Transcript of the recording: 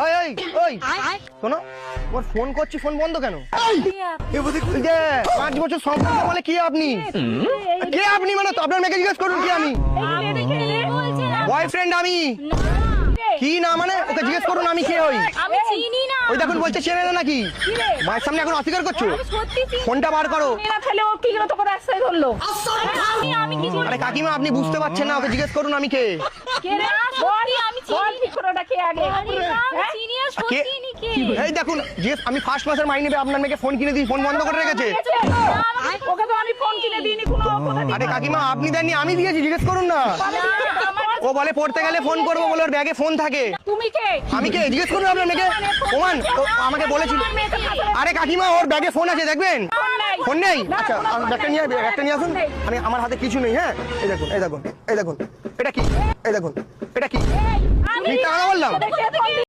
ওই ওই ওই শোনো, তোমার ফোন করছি, ফোন বন্ধ কেন? এই যে 5 বছর সম্পর্ক বলে কি আপনি? কে আপনি? মানে তো আপনার মেয়েকে জিজ্ঞেস করুন কি আমি? বয়ফ্রেন্ড আমি। কি না মানে? ওকে জিজ্ঞেস করুন আমি কে হই। আমি চিনি না। ওই দেখুন বলছে চেনে না নাকি? মায়ের সামনে এখন অস্বীকার করছো? সত্যি চিনি। ফোনটা বার করো। মেলা ফেলে ও কি করে তোকে রাস্তায় ধরলো? আমি কিছু আরে কাকিমা আপনি বুঝতে পারছেন না, ওকে জিজ্ঞেস করুন আমি কে। কে রে? বল, বল, আমি চিনি। বল ঠিক করে ওটা কে আগে? আরে না, আমি হ্যাঁ? চিনি না, সত্যি নি কে। এই দেখুন জিজ্ঞেস, আমি ফার্স্ট মাসের মাইনে পেয়ে আপনার মেয়েকে ফোন কিনে দিই, ফোন বন্ধ করে রেখেছে। ওকে তো আমি ফোন কিনে দিইনি কোনো কথা আরে কাকিমা আপনি দেননি, আমি দিয়েছি, জিজ্ঞেস করুন না। ও বলে পড়তে গেলে ফোন করবো বলে ওর ব্যাগে ফোন থাকে। তুমি কে? আমি কে জিজ্ঞেস করুন আপনার মেয়েকে। প্রমাণ ও আমাকে বলেছিল। আরে কাকিমা ওর ব্যাগে ফোন আছে দেখবেন। ফোন নেই? আচ্ছা ব্যাগটা নিয়ে আসুন। আমি আমার হাতে কিছু নেই। হ্যাঁ এই দেখুন এই দেখুন এই দেখুন, এটা কি? এই দেখুন এটা কি? আমি মিথ্যা কথা বললাম? তোকে কে ফোন